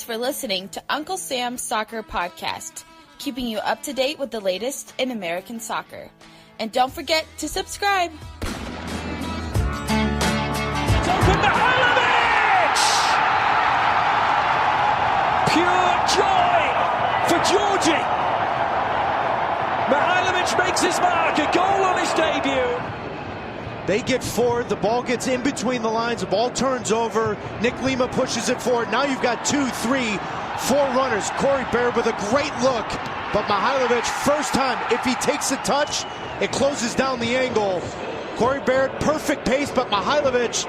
for listening to Uncle Sam's Soccer Podcast, keeping you up to date with the latest in American soccer. And don't forget to subscribe. It's open to Mihajlovic! Pure joy for Georgie. Mihajlovic makes his mark, a goal on his debut. They get forward, the ball gets in between the lines, the ball turns over, Nick Lima pushes it forward. Now you've got 2, 3, 4 runners. Corey Baird with a great look, but Mihajlovic, first time, if he takes a touch, it closes down the angle. Corey Baird, perfect pace, but Mihajlovic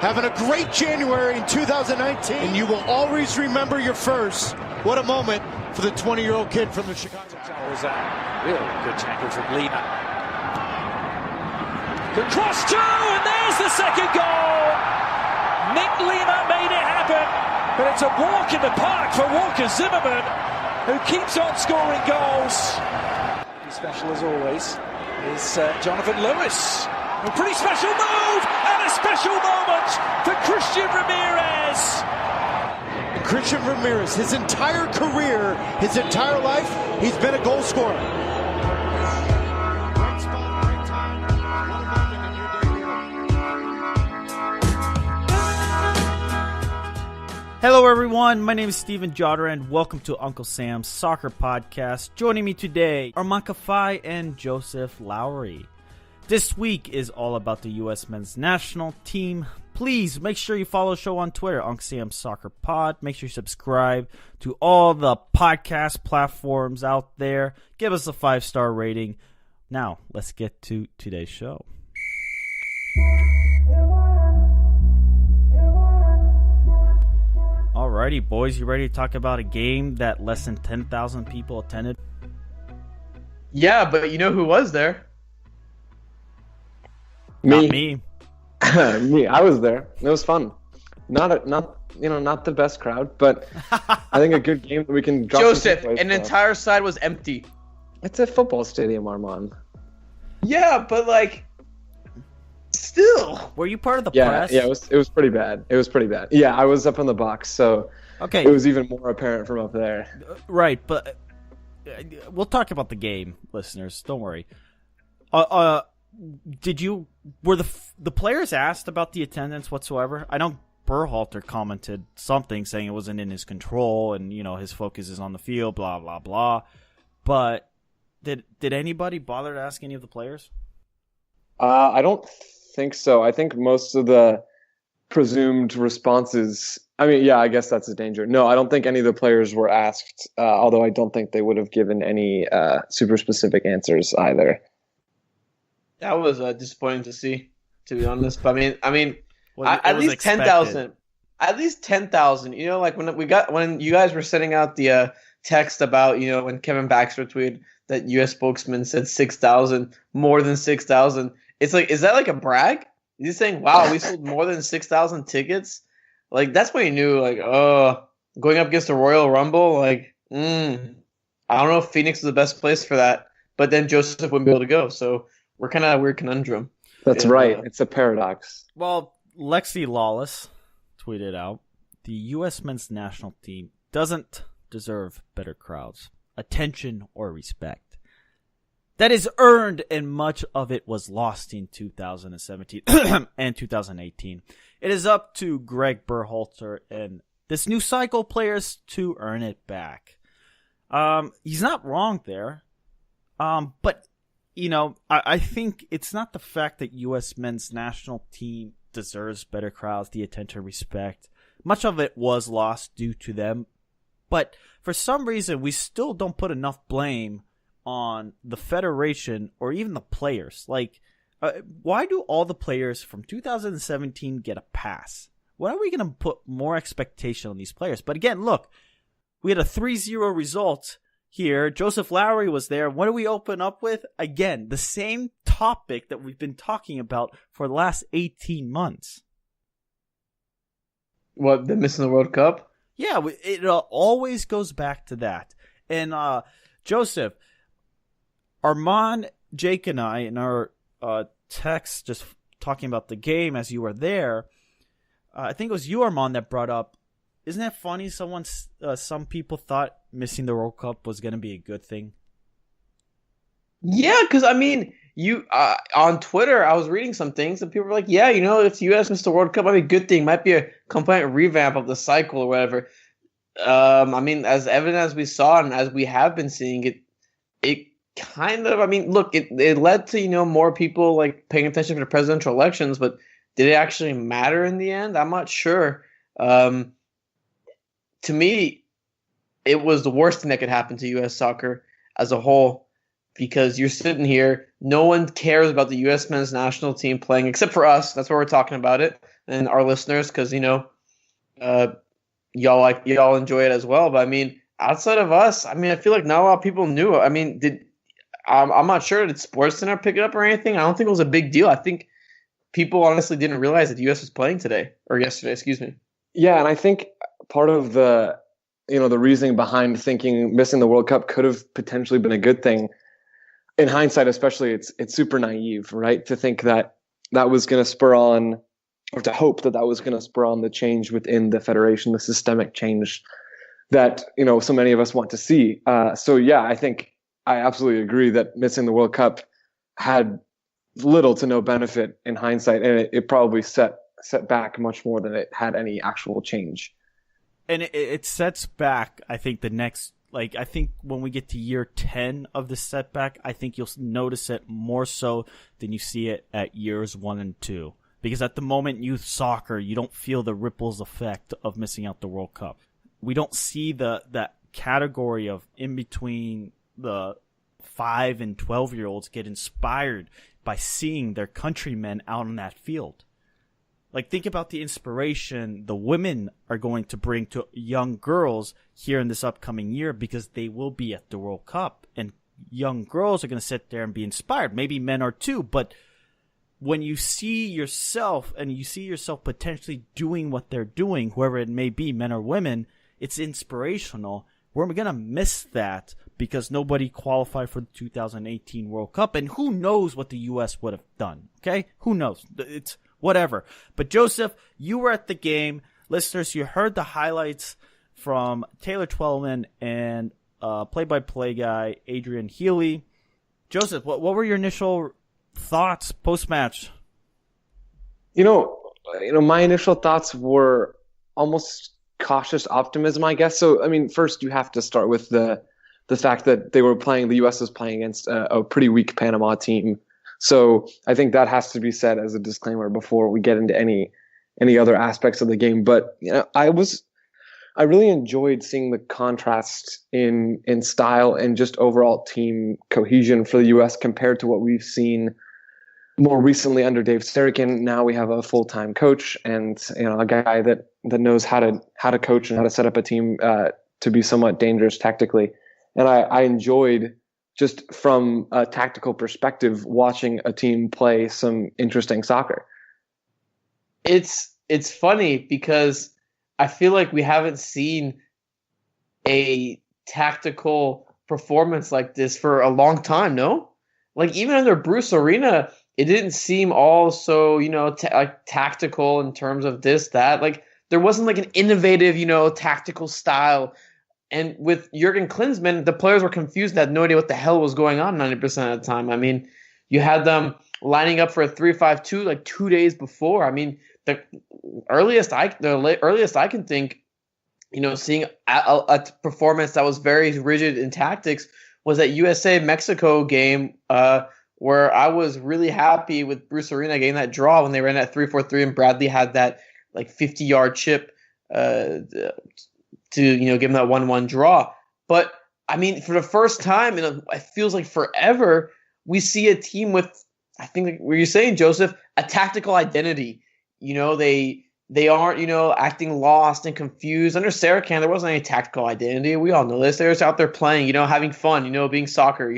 having a great January in 2019. And you will always remember your first. What a moment for the 20-year-old kid from the Chicago. That was a really good tackle from Lima. The cross two, and there's the second goal. Nick Lima made it happen, but it's a walk in the park for Walker Zimmerman, who keeps on scoring goals. Special as always is Jonathan Lewis. A pretty special move and a special moment for Christian Ramirez. Christian Ramirez, his entire career, his entire life, he's been a goal scorer. Hello everyone, my name is Steven Jotter and welcome to Uncle Sam's Soccer Podcast. Joining me today are Armand Kafai and Joseph Lowery. This week is all about the U.S. men's national team. Please make sure you follow the show on Twitter, Uncle Sam's Soccer Pod. Make sure you subscribe to all the podcast platforms out there. Give us a 5-star rating. Now, let's get to today's show. Alrighty, boys, you ready to talk about a game that less than 10,000 people attended? Yeah, but you know who was there? Not me. Me, I was there. It was fun. Not the best crowd, but I think a good game that we can drop. Joseph, an entire side was empty. It's a football stadium, Armand. Yeah, but still. Were you part of the press? Yeah, it was pretty bad. It was pretty bad. Yeah, I was up on the box, so okay. It was even more apparent from up there. Right, but we'll talk about the game, listeners. Don't worry. Were the players asked about the attendance whatsoever? I know Berhalter commented something saying it wasn't in his control and his focus is on the field, blah blah blah. But did anybody bother to ask any of the players? I don't think so. I think most of the presumed responses. I mean, yeah, I guess that's a danger. No, I don't think any of the players were asked. Although I don't think they would have given any super specific answers either. That was disappointing to see, to be honest. But I mean, Well, at least 10,000. At least 10,000. When you guys were sending out the text about when Kevin Baxter tweeted that U.S. spokesman said 6,000, more than 6,000. It's like, is that like a brag? He's saying, "Wow, we sold more than 6,000 tickets." That's when you knew, going up against the Royal Rumble. I don't know if Phoenix is the best place for that. But then Joseph wouldn't be able to go, so. We're kind of a weird conundrum. That's right. It's a paradox. Well, Lexi Lawless tweeted out, the U.S. men's national team doesn't deserve better crowds, attention, or respect. That is earned, and much of it was lost in 2017 and 2018. It is up to Gregg Berhalter and this new cycle players to earn it back. He's not wrong there, but I think it's not the fact that U.S. men's national team deserves better crowds, the attention, respect. Much of it was lost due to them. But for some reason, we still don't put enough blame on the federation or even the players. Why do all the players from 2017 get a pass? Why are we going to put more expectation on these players? But again, look, we had a 3-0 result here. Joseph Lowery was there. What do we open up with? Again, the same topic that we've been talking about for the last 18 months. What, they're missing the World Cup? Yeah, it always goes back to that. And Joseph, Armand, Jake, and I, in our text just talking about the game as you were there, I think it was you, Armand, that brought up isn't that funny? Some people thought missing the World Cup was going to be a good thing. Yeah, because I mean, you on Twitter, I was reading some things, and people were like, "Yeah, if the U.S. missed the World Cup, might be a good thing. Might be a complete revamp of the cycle or whatever." I mean, as evident as we saw and as we have been seeing it kind of. I mean, look, it led to more people like paying attention to the presidential elections, but did it actually matter in the end? I'm not sure. To me, it was the worst thing that could happen to U.S. soccer as a whole. Because you're sitting here, no one cares about the U.S. men's national team playing, except for us. That's why we're talking about it, and our listeners, because y'all enjoy it as well. But I mean, outside of us, I mean, I feel like not a lot of people knew. I mean, I'm not sure, did SportsCenter pick it up or anything? I don't think it was a big deal. I think people honestly didn't realize that the U.S. was playing today or yesterday. Excuse me. Yeah, and I think part of the the reasoning behind thinking missing the World Cup could have potentially been a good thing. In hindsight, especially, it's super naive, right? To think that was going to spur on, or to hope that was going to spur on the change within the federation, the systemic change that so many of us want to see. So yeah, I think I absolutely agree that missing the World Cup had little to no benefit in hindsight, and it probably set back much more than it had any actual change. And it sets back, I think, the next. I think when we get to year 10 of the setback, I think you'll notice it more so than you see it at years 1 and 2. Because at the moment, youth soccer, you don't feel the ripples effect of missing out the World Cup. We don't see that category of in between the 5 and 12-year-olds get inspired by seeing their countrymen out on that field. Think about the inspiration the women are going to bring to young girls here in this upcoming year, because they will be at the World Cup, and young girls are going to sit there and be inspired. Maybe men are too, but when you see yourself and you see yourself potentially doing what they're doing, whoever it may be, men or women, it's inspirational. We're going to miss that because nobody qualified for the 2018 World Cup, and who knows what the U.S. would have done, okay? Who knows? It's whatever. But Joseph, you were at the game. Listeners, you heard the highlights from Taylor Twellman and play-by-play guy Adrian Healy. Joseph, what were your initial thoughts post-match? My initial thoughts were almost cautious optimism, I guess. So, I mean, first you have to start with the fact that the U.S. was playing against a pretty weak Panama team. So I think that has to be said as a disclaimer before we get into any other aspects of the game. But I really enjoyed seeing the contrast in style and just overall team cohesion for the U.S. compared to what we've seen more recently under Dave Sarakin. Now we have a full-time coach and a guy that knows how to coach and how to set up a team to be somewhat dangerous tactically. And I enjoyed, just from a tactical perspective, watching a team play some interesting soccer. It's funny because I feel like we haven't seen a tactical performance like this for a long time, no? Even under Bruce Arena, it didn't seem all so, tactical in terms of this, that. There wasn't an innovative, tactical style. And with Jurgen Klinsmann, the players were confused and had no idea what the hell was going on 90% of the time. I mean, you had them lining up for a 3-5-2 2 days before. I mean, the earliest I can think, seeing a performance that was very rigid in tactics was that USA-Mexico game where I was really happy with Bruce Arena getting that draw when they ran at 3-4-3 and Bradley had that 50-yard chip to give him that 1-1 draw. But I mean, for the first time it feels like forever, we see a team with, I think, what you're saying, Joseph, a tactical identity. They aren't acting lost and confused. Under Sarakan, there wasn't any tactical identity. We all know this. They're just out there playing, having fun, being soccer.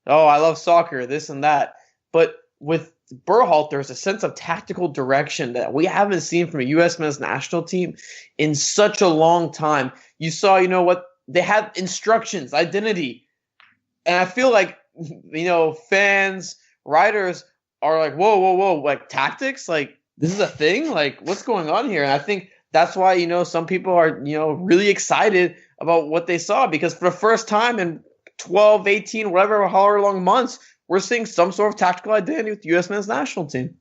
Oh, I love soccer, this and that. But with Berhalter, there's a sense of tactical direction that we haven't seen from a U.S. men's national team in such a long time. You saw, what they had instructions, identity, and I feel like fans, writers are like, whoa, tactics, this is a thing, what's going on here? And I think that's why, some people are, really excited about what they saw, because for the first time in 12, 18, whatever, however long months, we're seeing some sort of tactical identity with the U.S. men's national team.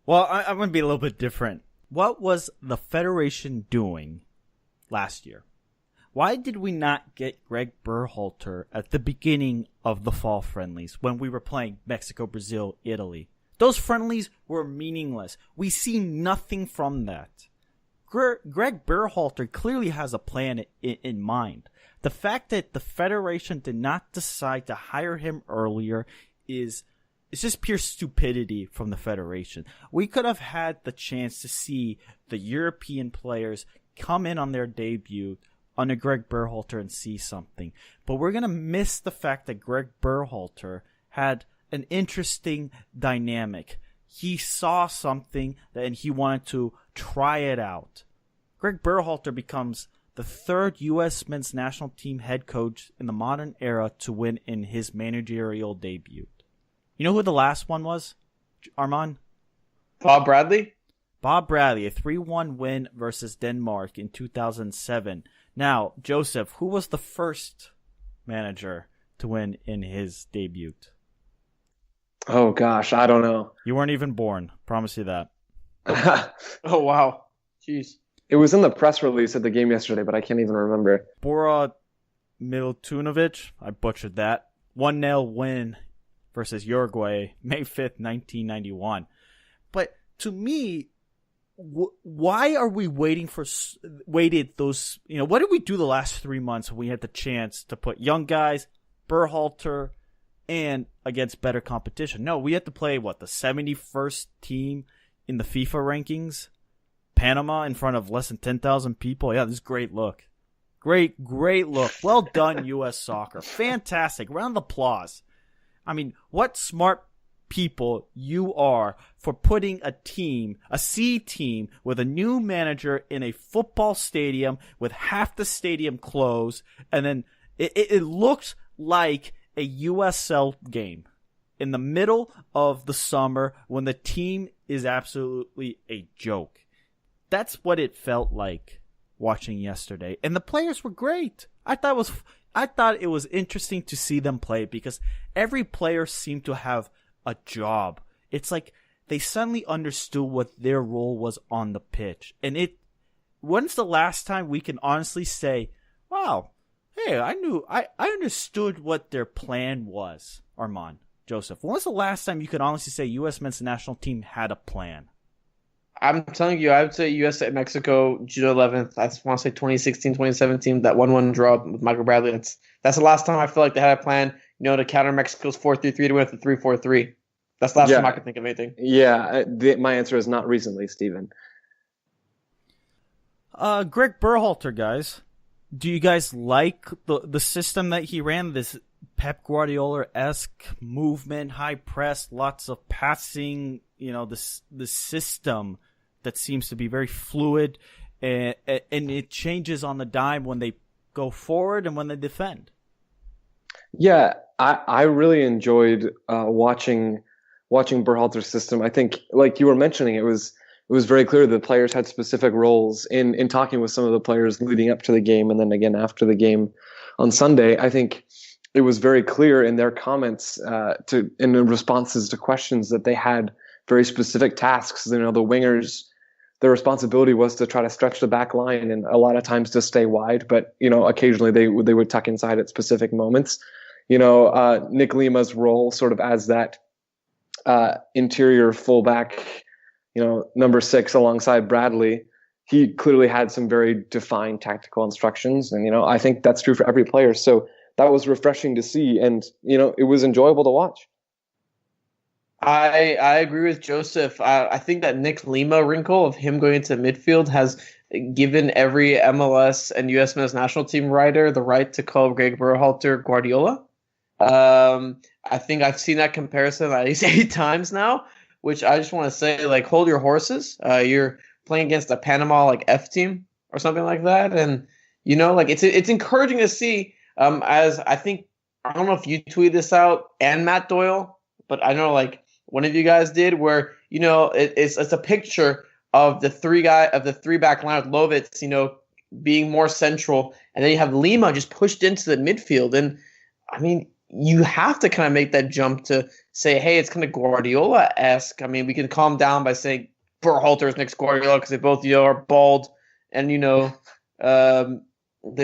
Well, I'm going to be a little bit different. What was the Federation doing last year? Why did we not get Gregg Berhalter at the beginning of the fall friendlies when we were playing Mexico, Brazil, Italy? Those friendlies were meaningless. We see nothing from that. Gregg Berhalter clearly has a plan in mind. The fact that the Federation did not decide to hire him earlier it's just pure stupidity from the Federation. We could have had the chance to see the European players come in on their debut under Gregg Berhalter and see something. But we're going to miss the fact that Gregg Berhalter had an interesting dynamic. He saw something and he wanted to try it out. Gregg Berhalter becomes the third U.S. men's national team head coach in the modern era to win in his managerial debut. You know who the last one was, Armand? Bob Bradley? Bob Bradley, a 3-1 win versus Denmark in 2007. Now, Joseph, who was the first manager to win in his debut? Oh, gosh, I don't know. You weren't even born. Promise you that. Oh, wow. Jeez. It was in the press release at the game yesterday, but I can't even remember. Bora Milutinovic, I butchered that. 1-0 win versus Uruguay, May 5th, 1991. But to me, why are we waited those, what did we do the last 3 months when we had the chance to put young guys, Berhalter, and against better competition? No, we had to play, the 71st team in the FIFA rankings? Panama in front of less than 10,000 people? Yeah, this is a great look. Great look. Well done, U.S. Soccer. Fantastic. Round of applause. I mean, what smart people you are for putting a C team with a new manager in a football stadium with half the stadium closed, and then it looks like a USL game in the middle of the summer when the team is absolutely a joke. That's what it felt like watching yesterday. And the players were great. I thought it was interesting to see them play because every player seemed to have a job. It's like they suddenly understood what their role was on the pitch. And when's the last time we can honestly say, wow, hey, I understood what their plan was, Armand, Joseph. When was the last time you could honestly say U.S. men's national team had a plan? I'm telling you, I would say U.S. at Mexico, June 11th. I want to say 2016, 2017, that 1-1 draw with Michael Bradley. That's the last time I feel like they had a plan, to counter Mexico's 4-3-3 to win with the 3-4-3. That's the last time I can think of anything. Yeah, my answer is not recently, Stephen. Gregg Berhalter, guys. Do you guys like the system that he ran? This Pep Guardiola-esque movement, high press, lots of passing. This system that seems to be very fluid, and it changes on the dime when they go forward and when they defend. Yeah, I really enjoyed watching Berhalter's system. I think, like you were mentioning, it was very clear that the players had specific roles. In talking with some of the players leading up to the game and then again after the game on Sunday, I think it was very clear in their comments in the responses to questions that they had very specific tasks. The wingers, their responsibility was to try to stretch the back line and a lot of times to stay wide, but occasionally they would tuck inside at specific moments. Nick Lima's role sort of as that interior fullback, number 6 alongside Bradley, he clearly had some very defined tactical instructions, and I think that's true for every player. So that was refreshing to see, and it was enjoyable to watch. I agree with Joseph. I think that Nick Lima wrinkle of him going into midfield has given every MLS and U.S. men's national team writer the right to call Gregg Berhalter Guardiola. I think I've seen that comparison at least 8 times now, which I just want to say, hold your horses. You're playing against a Panama F team or something like that, and it's encouraging to see. As I think, I don't know if you tweeted this out and Matt Doyle, but I know one of you guys did, where it's a picture of the three back line with Lovitz, being more central, and then you have Lima just pushed into the midfield. And I mean, you have to kind of make that jump to say, hey, it's kind of Guardiola-esque. I mean, we can calm down by saying Berhalter's next Guardiola because they both are bald, and they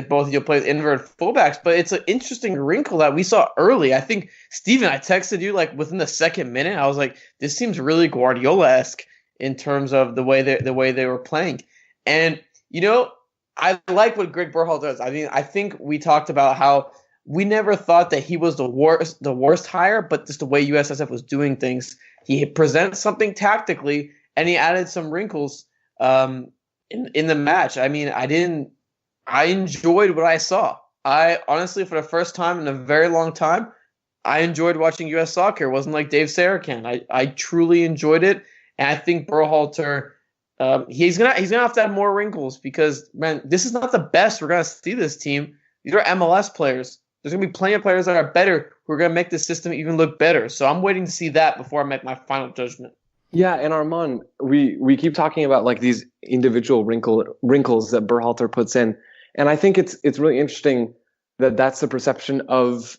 both play with inverted fullbacks. But it's an interesting wrinkle that we saw early. I think, Steven, I texted you like within the second minute. I was like, this seems really Guardiola-esque in terms of the way they were playing. And I like what Gregg Berhalter does. I mean, I think we talked about how we never thought that he was the worst hire, but just the way USSF was doing things, he presents something tactically, and he added some wrinkles in the match. I mean, I enjoyed what I saw. I honestly, for the first time in a very long time, I enjoyed watching U.S. soccer. It wasn't like Dave Sarakan. I truly enjoyed it, and I think Berhalter. He's gonna have to have more wrinkles because, man, this is not the best we're gonna see this team. These are MLS players. There's gonna be plenty of players that are better who are gonna make the system even look better. So I'm waiting to see that before I make my final judgment. Yeah, and Armand, we keep talking about like these individual wrinkles that Berhalter puts in, and I think it's really interesting that that's the perception of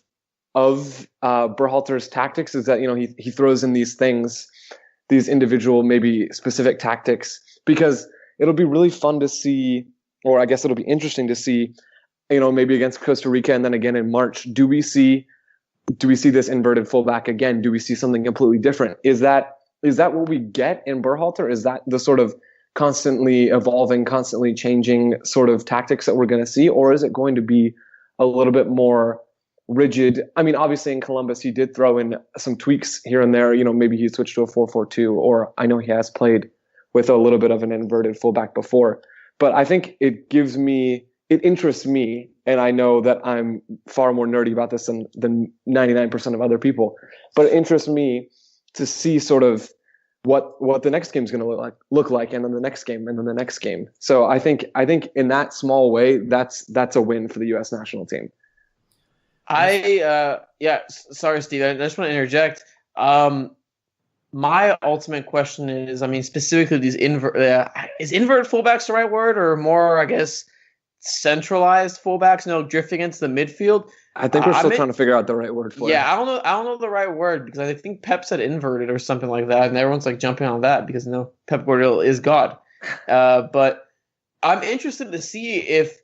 Berhalter's tactics, is that he throws in these things, these individual maybe specific tactics, because it'll be really fun to see, or I guess it'll be interesting to see, maybe against Costa Rica and then again in March, do we see this inverted fullback again? Do we see something completely different? Is that what we get in Berhalter? Is that the sort of constantly evolving, constantly changing sort of tactics that we're going to see? Or is it going to be a little bit more rigid? I mean, obviously in Columbus, he did throw in some tweaks here and there. Maybe he switched to a 4-4-2, or I know he has played with a little bit of an inverted fullback before. But I think it interests me, and I know that I'm far more nerdy about this than 99% of other people, but it interests me to see sort of what the next game is going to look like, and then the next game, and then the next game. So I think in that small way, that's a win for the U.S. national team. Sorry, Steve. I just want to interject. My ultimate question is, I mean, specifically these is inverted fullbacks the right word, or more, I guess, centralized fullbacks, drifting into the midfield? I think we're still trying to figure out the right word for it. Yeah, I don't know the right word, because I think Pep said inverted or something like that, and everyone's like jumping on that because Pep Guardiola is God. But I'm interested to see if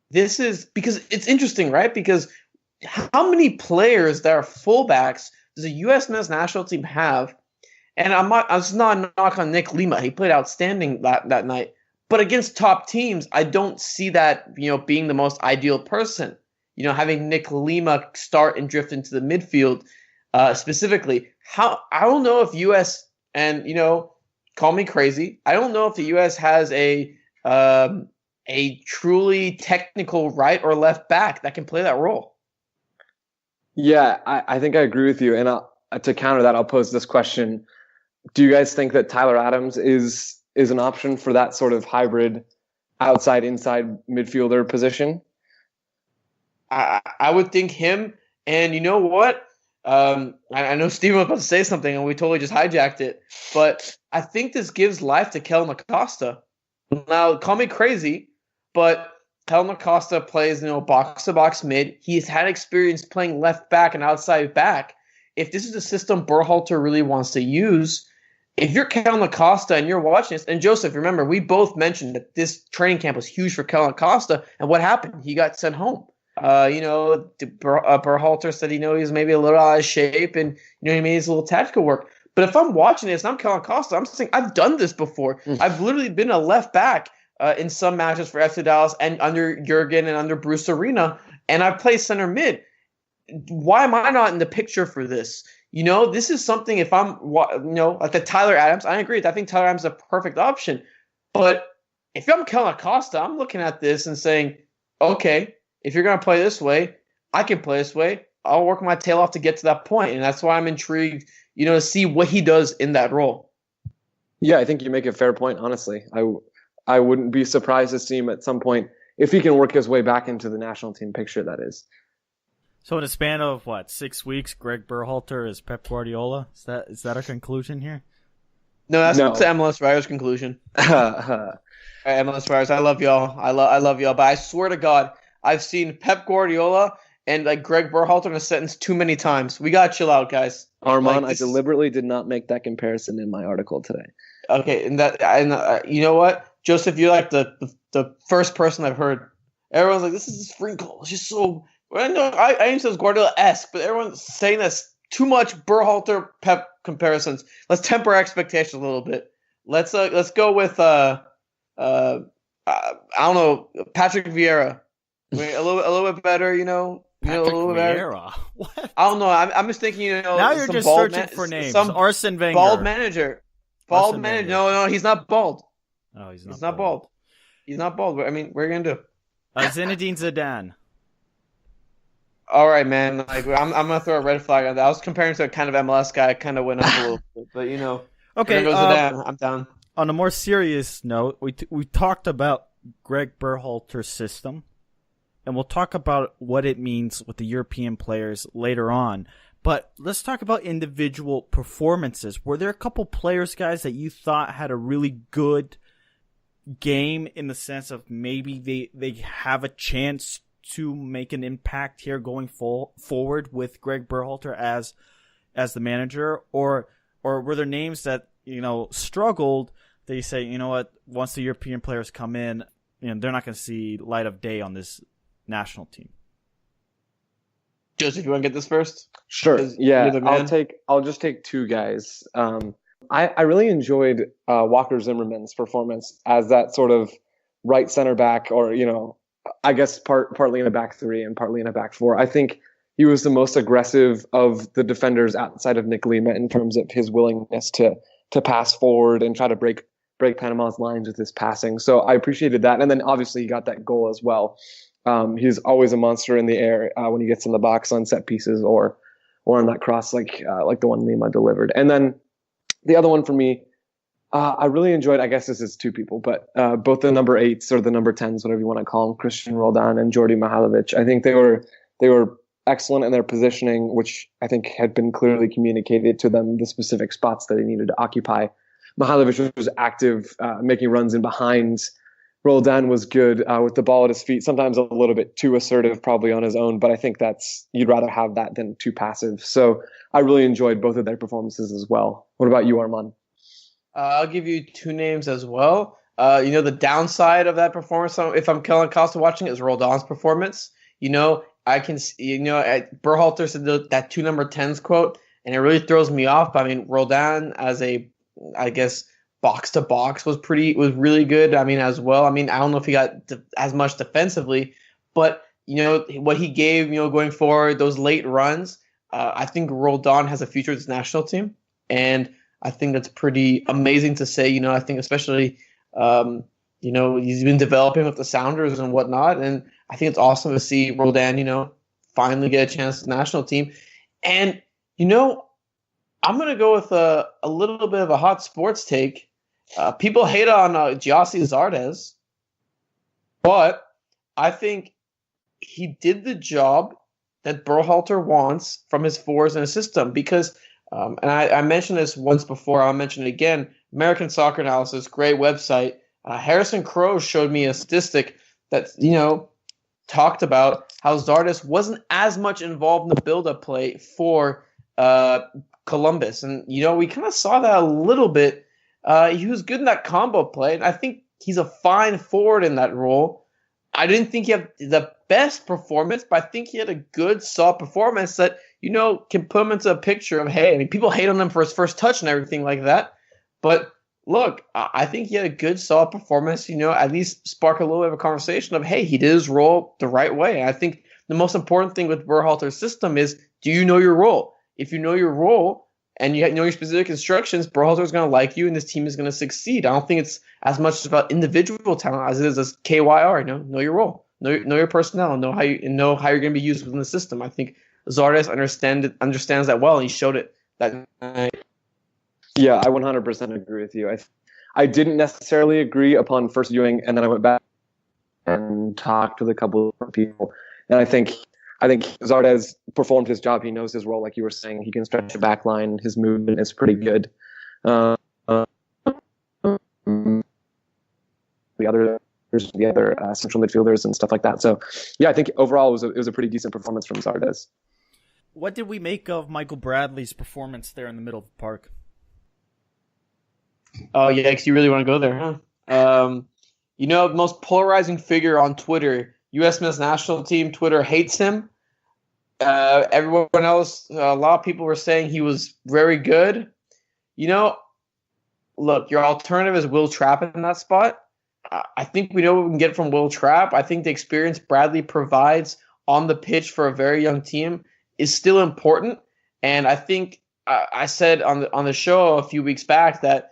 this is, because it's interesting, right? Because how many players that are fullbacks does the U.S. men's national team have? And it's not a knock on Nick Lima. He played outstanding that night. But against top teams, I don't see that, being the most ideal person. Having Nick Lima start and drift into the midfield, specifically. I don't know if U.S. and, call me crazy, I don't know if the U.S. has a truly technical right or left back that can play that role. Yeah, I think I agree with you. And to counter that, I'll pose this question. Do you guys think that Tyler Adams is an option for that sort of hybrid outside-inside midfielder position? I would think him. And you know what? I know Steven was about to say something, and we totally just hijacked it. But I think this gives life to Kellen Acosta. Now, call me crazy, but Kellen Acosta plays, box-to-box mid. He's had experience playing left back and outside back. If this is a system Berhalter really wants to use, if you're Kellen Acosta and you're watching this, and Joseph, remember, we both mentioned that this training camp was huge for Kellen Acosta, and what happened? He got sent home. Berhalter said, he was maybe a little out of shape, and, he made his little tactical work. But if I'm watching this and I'm Kellen Acosta, I'm saying, I've done this before. I've literally been a left back in some matches for FC Dallas and under Jurgen and under Bruce Arena, and I've played center mid. Why am I not in the picture for this? This is something, if I'm, like the Tyler Adams, I agree. I think Tyler Adams is a perfect option. But if I'm Kellen Acosta, I'm looking at this and saying, okay, if you're going to play this way, I can play this way. I'll work my tail off to get to that point. And that's why I'm intrigued, to see what he does in that role. Yeah, I think you make a fair point, honestly. I wouldn't be surprised to see him at some point, if he can work his way back into the national team picture, that is. So in a span of 6 weeks, Gregg Berhalter is Pep Guardiola? Is that a conclusion here? No, that's No. the MLS writer's conclusion. All right, MLS writers, I love y'all. I love y'all. But I swear to God, I've seen Pep Guardiola and like Gregg Berhalter in a sentence too many times. We gotta chill out, guys. Armand, Like, I deliberately did not make that comparison in my article today. Okay, and you know what, Joseph, you're like the first person I've heard. Everyone's like, this is a sprinkle. It's just so. I know I ain't says Guardiola-esque, but everyone's saying that's too much Berhalter Pep comparisons. Let's temper expectations a little bit. Let's go with I don't know, Patrick Vieira. I mean, a little bit better, you know. Patrick a little bit better. Vieira. What? I don't know. I'm just thinking, you know. Now you're some just bald searching for names. Some Arsene Wenger. bald manager. Bald Arsene manager. Wenger. No, he's not bald. Oh, he's not. He's not bald. He's not bald. I mean, what are you gonna do? Zinedine Zidane. All right, man. Like, I'm gonna throw a red flag on that. I was comparing to a kind of MLS guy. I kind of went up a little bit, but you know. Okay. Zidane, I'm down. On a more serious note, we talked about Gregg Berhalter's system, and we'll talk about what it means with the European players later on. But let's talk about individual performances. Were there a couple players, guys, that you thought had a really good game in the sense of maybe they have a chance to make an impact here going forward with Gregg Berhalter as the manager, or were there names that, you know, struggled? They say, you know what, once the European players come in, you know, they're not going to see light of day on this national team. Joseph, you want to get this first? Sure. Yeah, you're the man. I'll just take two guys. I really enjoyed Walker Zimmerman's performance as that sort of right center back, or, you know, I guess partly in a back three and partly in a back four. I think he was the most aggressive of the defenders outside of Nick Lima in terms of his willingness to pass forward and try to break Panama's lines with his passing. So I appreciated that. And then obviously he got that goal as well. He's always a monster in the air when he gets in the box on set pieces or on that cross like the one Lima delivered. And then the other one for me, I really enjoyed, I guess this is two people, but both the number 8s or the number 10s, whatever you want to call them, Christian Roldan and Jordi Mihailovic. I think they were excellent in their positioning, which I think had been clearly communicated to them, the specific spots that they needed to occupy. Mihailovic was active, making runs in behind. Roldan was good with the ball at his feet, sometimes a little bit too assertive probably on his own, but I think you'd rather have that than too passive. So I really enjoyed both of their performances as well. What about you, Armand? I'll give you two names as well. You know, the downside of that performance, if I'm Kellen Costa watching, is Roldan's performance. You know, I can see, you know, Berhalter said that 2 number 10s quote, and it really throws me off. But I mean, Roldan as a, I guess, box to box was really good. I mean, as well. I mean, I don't know if he got as much defensively, but you know what he gave, you know, going forward, those late runs. I think Roldan has a future with his national team, and I think that's pretty amazing to say. You know, I think especially, you know, he's been developing with the Sounders and whatnot, and I think it's awesome to see Roldan, you know, finally get a chance to the national team. And you know, I'm gonna go with a little bit of a hot sports take. People hate on Gyasi Zardes, but I think he did the job that Berhalter wants from his forwards and his system because. And I mentioned this once before. I'll mention it again. American Soccer Analysis, great website. Harrison Crowe showed me a statistic that, you know, talked about how Zardes wasn't as much involved in the build-up play for Columbus. And, you know, we kind of saw that a little bit. He was good in that combo play, and I think he's a fine forward in that role. I didn't think he had the best performance, but I think he had a good, solid performance that, you know, can put him into a picture of, hey, I mean, people hate on him for his first touch and everything like that. But look, I think he had a good, solid performance, you know, at least spark a little bit of a conversation of, hey, he did his role the right way. And I think the most important thing with Berhalter's system is, do you know your role? If you know your role and you know your specific instructions, Berhalter is going to like you and this team is going to succeed. I don't think it's as much about individual talent as it is as KYR, you know your role, know your personnel, know how you're going to be used within the system. I think Zardes understands that well, and he showed it that night. Yeah, I 100% agree with you. I didn't necessarily agree upon first viewing, and then I went back and talked with a couple of people, and I think Zardes performed his job. He knows his role, like you were saying. He can stretch the back line. His movement is pretty good. defenders, the other central midfielders and stuff like that. So, yeah, I think overall it was a pretty decent performance from Zardes. What did we make of Michael Bradley's performance there in the middle of the park? Oh, yeah, because you really want to go there, huh? The most polarizing figure on Twitter, U.S. men's national team, Twitter hates him. Everyone else, a lot of people were saying he was very good. Look, your alternative is Will Trapp in that spot. I think we know what we can get from Will Trapp. I think the experience Bradley provides on the pitch for a very young team is still important. And I think I said on the show a few weeks back that,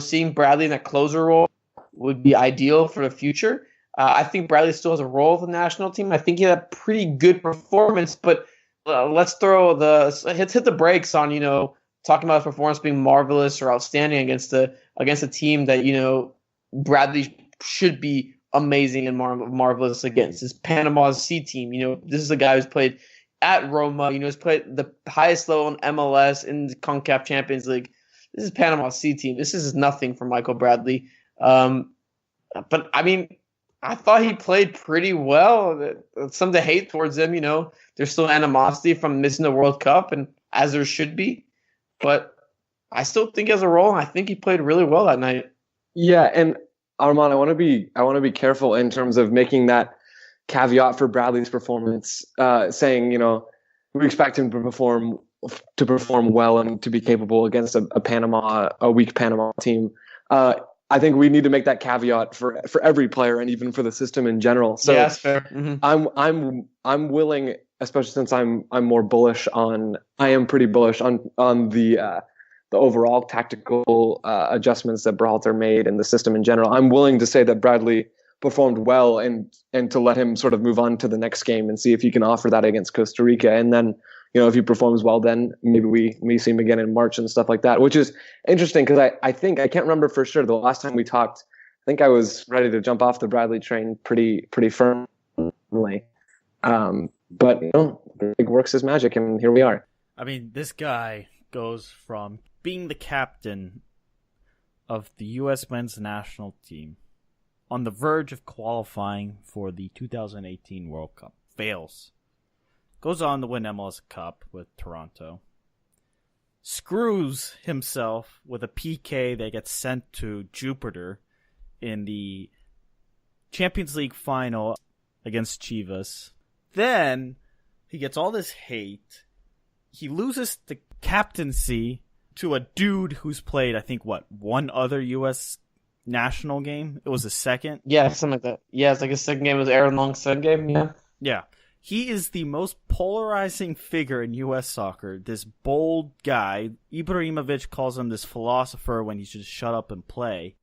seeing Bradley in a closer role would be ideal for the future. I think Bradley still has a role with the national team. I think he had a pretty good performance, but let's hit the brakes on, talking about his performance being marvelous or outstanding against a team that, Bradley should be amazing and marvelous against. This Panama's C team. This is a guy who's played at Roma, has played the highest level in MLS in the CONCACAF Champions League. This is Panama's C team. This is nothing for Michael Bradley. But I mean, I thought he played pretty well. Some of the hate towards him, there's still animosity from missing the World Cup, and as there should be. But I still think he has a role, and I think he played really well that night. Yeah, and Arman, I want to be careful in terms of making that caveat for Bradley's performance, saying we expect him to perform well and to be capable against a weak Panama team. I think we need to make that caveat for every player and even for the system in general. So yeah, that's fair. Mm-hmm. I'm willing, especially since I am pretty bullish on the overall tactical adjustments that Berhalter made and the system in general. I'm willing to say that Bradley performed well and to let him sort of move on to the next game and see if he can offer that against Costa Rica. And then, if he performs well, then maybe we see him again in March and stuff like that, which is interesting because I think, I can't remember for sure, the last time we talked, I think I was ready to jump off the Bradley train pretty firmly. But, Greg works his magic, and here we are. I mean, this guy goes from being the captain of the U.S. men's national team on the verge of qualifying for the 2018 World Cup. Fails. Goes on to win MLS Cup with Toronto. Screws himself with a PK that gets sent to Jupiter in the Champions League final against Chivas. Then he gets all this hate. He loses the captaincy to a dude who's played, I think, one other U.S. national game? It was the second? Yeah, something like that. Yeah, it's like his second game was Aaron Long's second game, yeah. Yeah. He is the most polarizing figure in U.S. soccer. This bold guy. Ibrahimovic calls him this philosopher when he should shut up and play.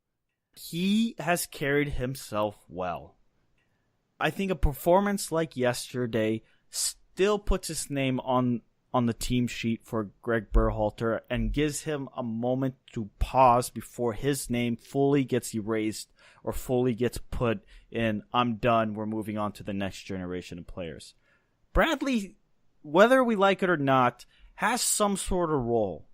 He has carried himself well. I think a performance like yesterday still puts his name on the team sheet for Gregg Berhalter and gives him a moment to pause before his name fully gets erased or fully gets put in, I'm done, we're moving on to the next generation of players. Bradley, whether we like it or not, has some sort of role.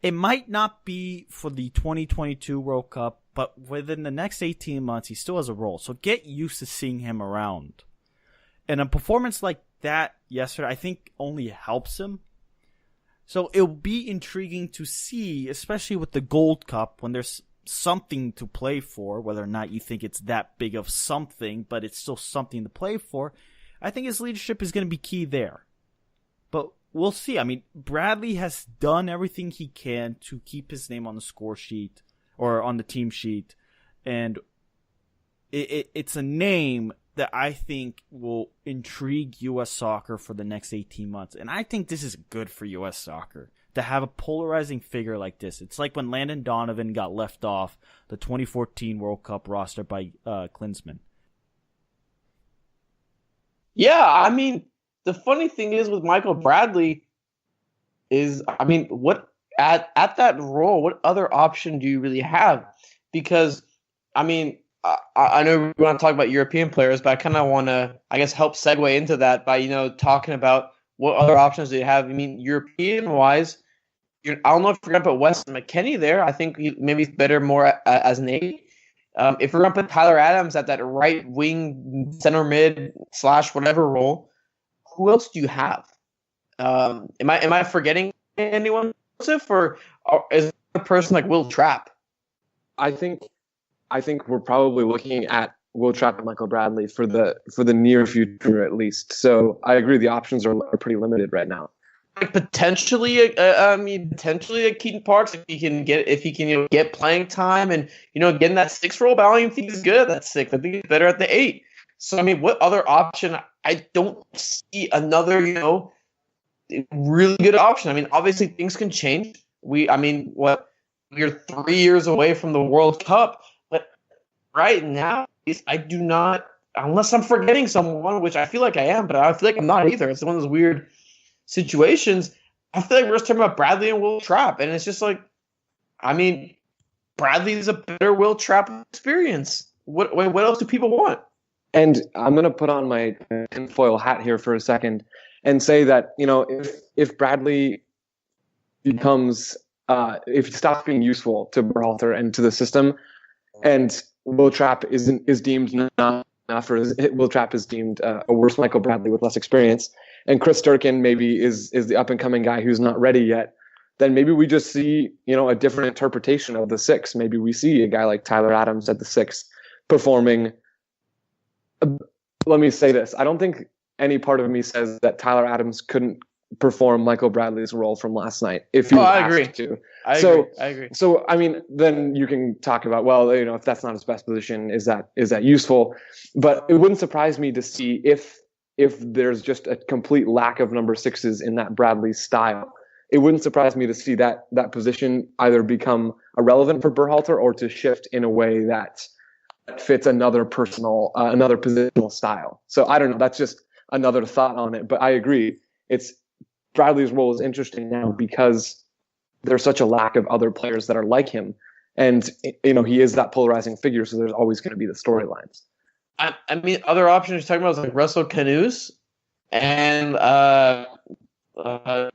It might not be for the 2022 World Cup, but within the next 18 months, he still has a role. So get used to seeing him around. And a performance like that yesterday, I think, only helps him. So it'll be intriguing to see, especially with the Gold Cup, when there's something to play for, whether or not you think it's that big of something, but it's still something to play for. I think his leadership is going to be key there. But we'll see. I mean, Bradley has done everything he can to keep his name on the score sheet or on the team sheet. And it's a name that I think will intrigue U.S. soccer for the next 18 months. And I think this is good for U.S. soccer to have a polarizing figure like this. It's like when Landon Donovan got left off the 2014 World Cup roster by Klinsmann. Yeah, I mean, the funny thing is with Michael Bradley is, I mean, what at that role, what other option do you really have? Because, I mean, I know we want to talk about European players, but I kind of want to, I guess, help segue into that by, talking about what other options do you have. I mean, European-wise, I don't know if you're going to put Weston McKennie there. I think maybe he's better more as an 8. If we're going to put Tyler Adams at that right wing, center mid / whatever role, who else do you have? Am I forgetting anyone, Joseph, or is there a person like Will Trapp? I think we're probably looking at Will Trapp and Michael Bradley for the near future at least. So I agree, the options are pretty limited right now. Like potentially a Keaton Parks if he can get playing time and getting that 6 role. But I don't even think he's good at that 6. I think he's better at the 8. So I mean, what other option? I don't see another really good option. I mean, obviously things can change. We're 3 years away from the World Cup, but right now I do not, unless I'm forgetting someone, which I feel like I am, but I feel like I'm not either. It's one of those weird situations. I feel like we're just talking about Bradley and Will Trapp, and it's just like, I mean, Bradley's a better Will Trapp experience. What else do people want? And I'm going to put on my tinfoil hat here for a second and say that, if Bradley becomes, if he stops being useful to Berhalter and to the system, and Will Trapp is deemed not enough, or Will Trapp is deemed a worse Michael Bradley with less experience, and Chris Durkin maybe is the up and coming guy who's not ready yet, then maybe we just see a different interpretation of the 6. Maybe we see a guy like Tyler Adams at the 6 performing. Let me say this: I don't think any part of me says that Tyler Adams couldn't perform Michael Bradley's role from last night if he was asked to. I agree. So I mean, then you can talk about, well, if that's not his best position, is that useful? But it wouldn't surprise me to see if there's just a complete lack of number 6s in that Bradley style. It wouldn't surprise me to see that position either become irrelevant for Berhalter or to shift in a way that fits another positional style. So I don't know. That's just another thought on it. But I agree. Bradley's role is interesting now because there's such a lack of other players that are like him. And, he is that polarizing figure. So there's always going to be the storylines. I mean, other options you're talking about is like Russell Canoes and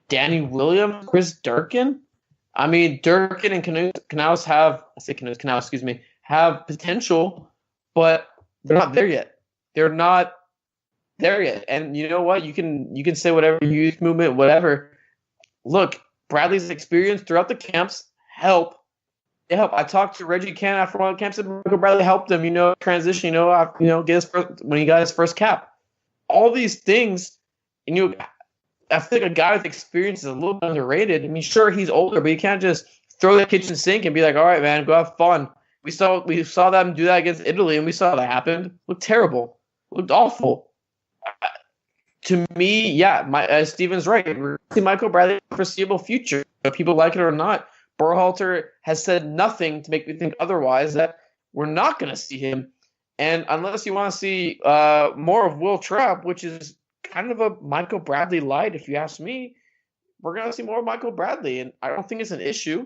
Danny Williams, Chris Durkin. I mean, Durkin and Canoes have potential, but they're not there yet. They're not there yet. And you know what? You can say whatever, youth movement, whatever. Look, Bradley's experience throughout the camps help. They help. I talked to Reggie Cann after one of the camps, and Michael Bradley helped him, transition, get his first, when he got his first cap. All these things, and I think a guy with experience is a little bit underrated. I mean, sure, he's older, but you can't just throw the kitchen sink and be like, all right, man, go have fun. We saw them do that against Italy, and we saw that happen. It looked terrible. It looked awful. To me, yeah, Steven's right. We're seeing Michael Bradley for the foreseeable future. If people like it or not, Berhalter has said nothing to make me think otherwise, that we're not going to see him. And unless you want to see more of Will Trapp, which is kind of a Michael Bradley light, if you ask me, we're going to see more of Michael Bradley. And I don't think it's an issue.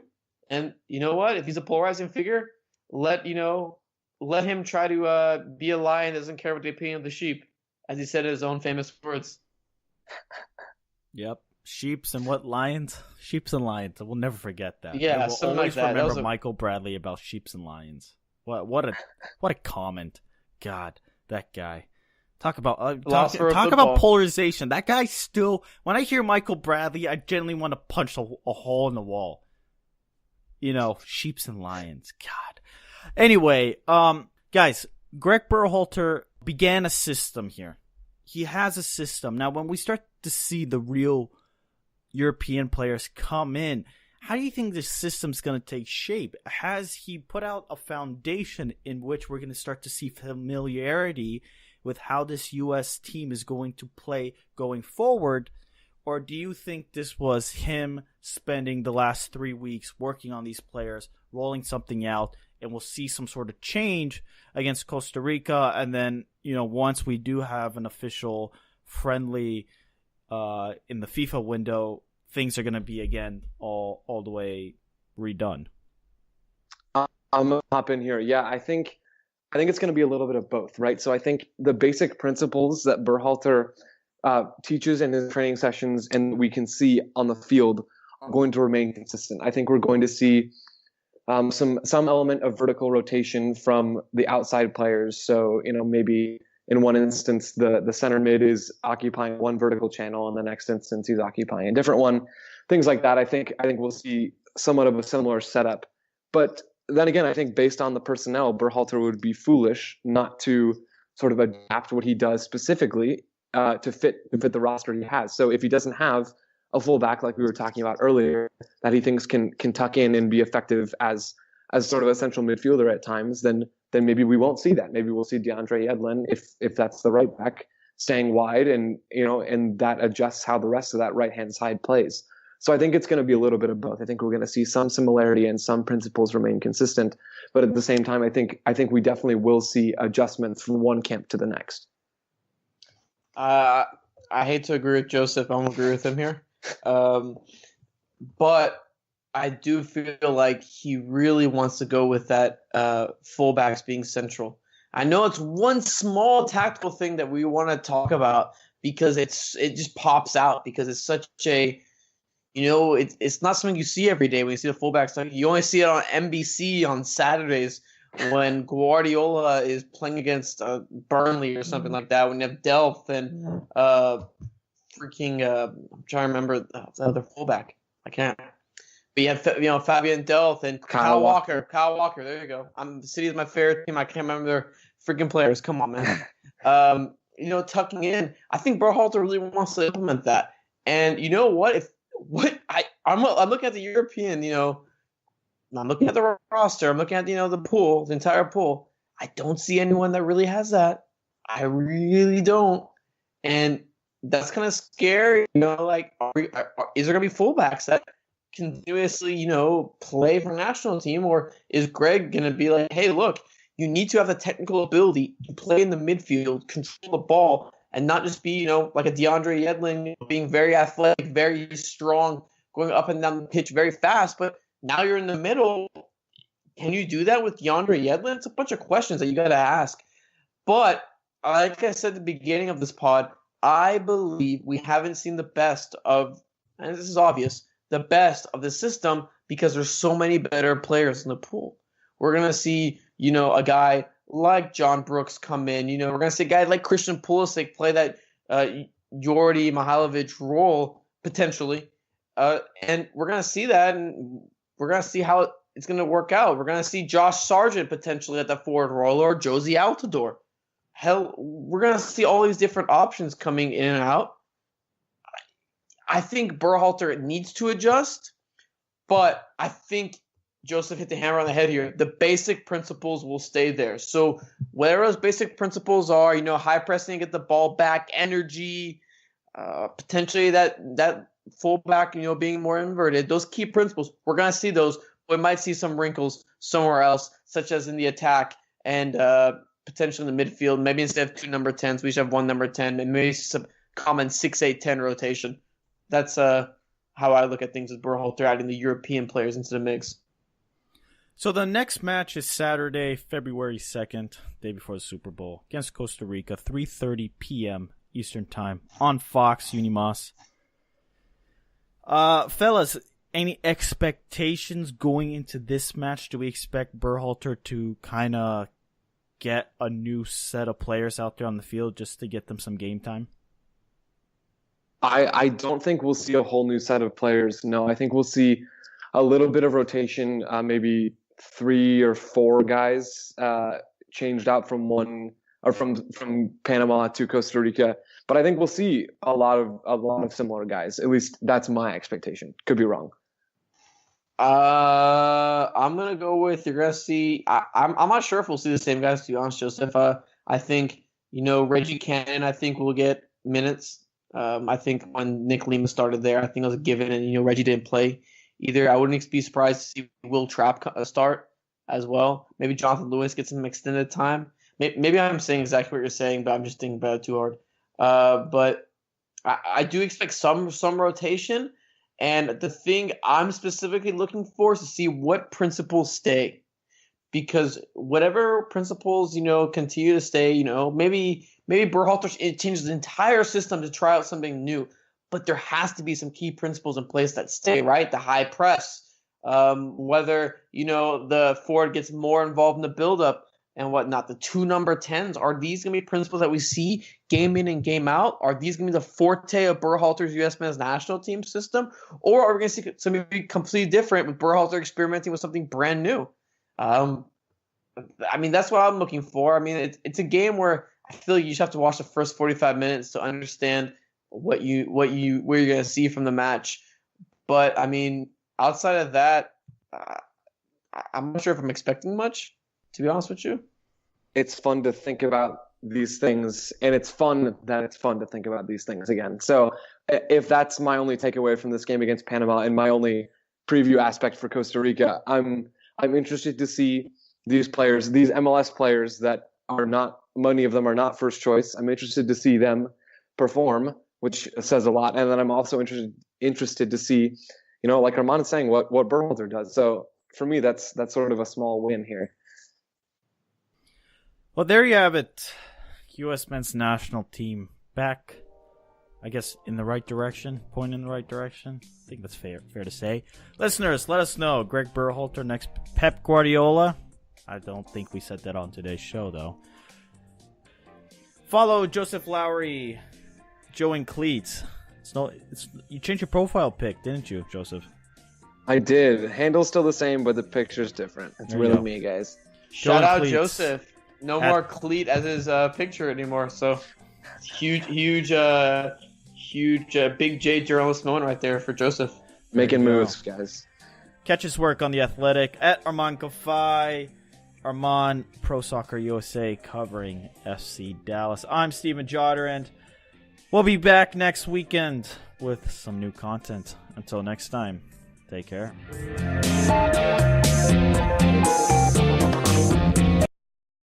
And you know what? If he's a polarizing figure, let him try to be a lion that doesn't care what the opinion of the sheep, as he said in his own famous words. Yep. Sheeps and what? Lions? Sheeps and lions. We'll never forget that. Yeah, we'll something always like that. remember That Michael Bradley about sheeps and lions. What a comment. God, that guy. Talk about polarization. That guy still. When I hear Michael Bradley, I generally want to punch a hole in the wall. Sheeps and lions. God. Anyway, guys, Gregg Berhalter began a system here. He has a system. Now, when we start to see the real European players come in, how do you think this system's going to take shape? Has he put out a foundation in which we're going to start to see familiarity with how this U.S. team is going to play going forward? Or do you think this was him spending the last 3 weeks working on these players, rolling something out, and we'll see some sort of change against Costa Rica, and then, once we do have an official friendly in the FIFA window, things are going to be again all the way redone? I'm gonna hop in here. Yeah, I think it's going to be a little bit of both, right? So I think the basic principles that Berhalter teaches in his training sessions and we can see on the field are going to remain consistent. I think we're going to see some element of vertical rotation from the outside players. So, maybe in one instance, the center mid is occupying one vertical channel, and the next instance he's occupying a different one. Things like that. I think we'll see somewhat of a similar setup. But then again, I think based on the personnel, Berhalter would be foolish not to sort of adapt what he does specifically to fit the roster he has. So if he doesn't have a fullback like we were talking about earlier that he thinks can tuck in and be effective as sort of a central midfielder at times, then maybe we won't see that. Maybe we'll see DeAndre Yedlin, if that's the right back, staying wide, and that adjusts how the rest of that right hand side plays. So I think it's going to be a little bit of both. I think we're going to see some similarity and some principles remain consistent, but at the same time, I think we definitely will see adjustments from one camp to the next. I hate to agree with Joseph. I won't agree with him here, but I do feel like he really wants to go with that fullbacks being central. I know it's one small tactical thing that we want to talk about because it just pops out because it's such a it's not something you see every day when you see the fullbacks. Like, you only see it on NBC on Saturdays when Guardiola is playing against Burnley or something like that. When you have Delph and I'm trying to remember the other fullback. I can't. But you have Fabian Delph and Kyle Walker. Kyle Walker, there you go. The City is my favorite team. I can't remember their freaking players. Come on, man. Tucking in. I think Berhalter really wants to implement that. And you know what? I'm looking at the European, I'm looking at the roster. I'm looking at, the pool, the entire pool. I don't see anyone that really has that. I really don't. And that's kind of scary. Is there going to be fullbacks that continuously, play for the national team? Or is Gregg going to be like, hey, look, you need to have the technical ability to play in the midfield, control the ball, and not just be, like a DeAndre Yedlin, being very athletic, very strong, going up and down the pitch very fast. But now you're in the middle. Can you do that with DeAndre Yedlin? It's a bunch of questions that you got to ask. But like I said at the beginning of this pod, I believe we haven't seen the best of, and this is obvious, the best of the system because there's so many better players in the pool. We're going to see, a guy like John Brooks come in. We're going to see a guy like Christian Pulisic play that Jordi Mihailovic role potentially. And we're going to see that, and we're going to see how it's going to work out. We're going to see Josh Sargent potentially at the forward role, or Josie Altidore. Hell, we're going to see all these different options coming in and out. I think Berhalter needs to adjust, but I think Joseph hit the hammer on the head here. The basic principles will stay there. So whatever those basic principles are, high pressing, get the ball back, energy, potentially that fullback, being more inverted, those key principles, we're going to see those. We might see some wrinkles somewhere else, such as in the attack and potentially in the midfield. Maybe instead of 2 number 10s, we should have 1 number 10 and maybe some common 6-8-10 rotation. That's how I look at things with Berhalter adding the European players into the mix. So the next match is Saturday, February 2nd, day before the Super Bowl, against Costa Rica, 3:30 p.m. Eastern Time on Fox Unimas. Fellas, any expectations going into this match? Do we expect Berhalter to kind of get a new set of players out there on the field just to get them some game time? I don't think we'll see a whole new set of players. No, I think we'll see a little bit of rotation, maybe 3 or 4 guys changed out from Panama to Costa Rica. But I think we'll see a lot of similar guys. At least that's my expectation. Could be wrong. I'm gonna go with you're gonna see. I'm not sure if we'll see the same guys, to be honest, Joseph. I think Reggie Cannon. I think will get minutes. I think when Nick Lima started there, I think it was a given, and Reggie didn't play either. I wouldn't be surprised to see Will Trapp start as well. Maybe Jonathan Lewis gets some extended time. Maybe I'm saying exactly what you're saying, but I'm just thinking about it too hard. But I do expect some rotation. And the thing I'm specifically looking for is to see what principles stay. Because whatever principles, continue to stay, maybe Berhalter changes the entire system to try out something new. But there has to be some key principles in place that stay, right? The high press, whether, the forward gets more involved in the buildup and whatnot. The 2 number 10s, are these going to be principles that we see game in and game out? Are these going to be the forte of Berhalter's U.S. men's national team system? Or are we going to see something completely different with Berhalter experimenting with something brand new? That's what I'm looking for. It's a game where I feel like you just have to watch the first 45 minutes to understand where you're going to see from the match. But, outside of that, I'm not sure if I'm expecting much, to be honest with you. It's fun to think about these things, and it's fun to think about these things again. So if that's my only takeaway from this game against Panama and my only preview aspect for Costa Rica, I'm interested to see these players, these MLS players that are not, many of them are not first choice. I'm interested to see them perform, which says a lot. And then I'm also interested to see, like Armand is saying, what Berhalter does. So for me, that's sort of a small win here. Well, there you have it. U.S. men's national team back, I guess, in the right direction, pointing in the right direction. I think that's fair to say. Listeners, let us know. Gregg Berhalter, next Pep Guardiola. I don't think we said that on today's show, though. Follow Joseph Lowery, Joe and Cleats. You changed your profile pic, didn't you, Joseph? I did. Handle's still the same, but the picture's different. It's really me, guys. Shout out Cleats. Joseph. No more Cleat as his picture anymore. So huge, big J journalist moment right there for Joseph. Making moves, guys. Catch his work on The Athletic at Armand Kafai. Armand, Pro Soccer USA, covering FC Dallas. I'm Steven Jotter, and we'll be back next weekend with some new content. Until next time, take care.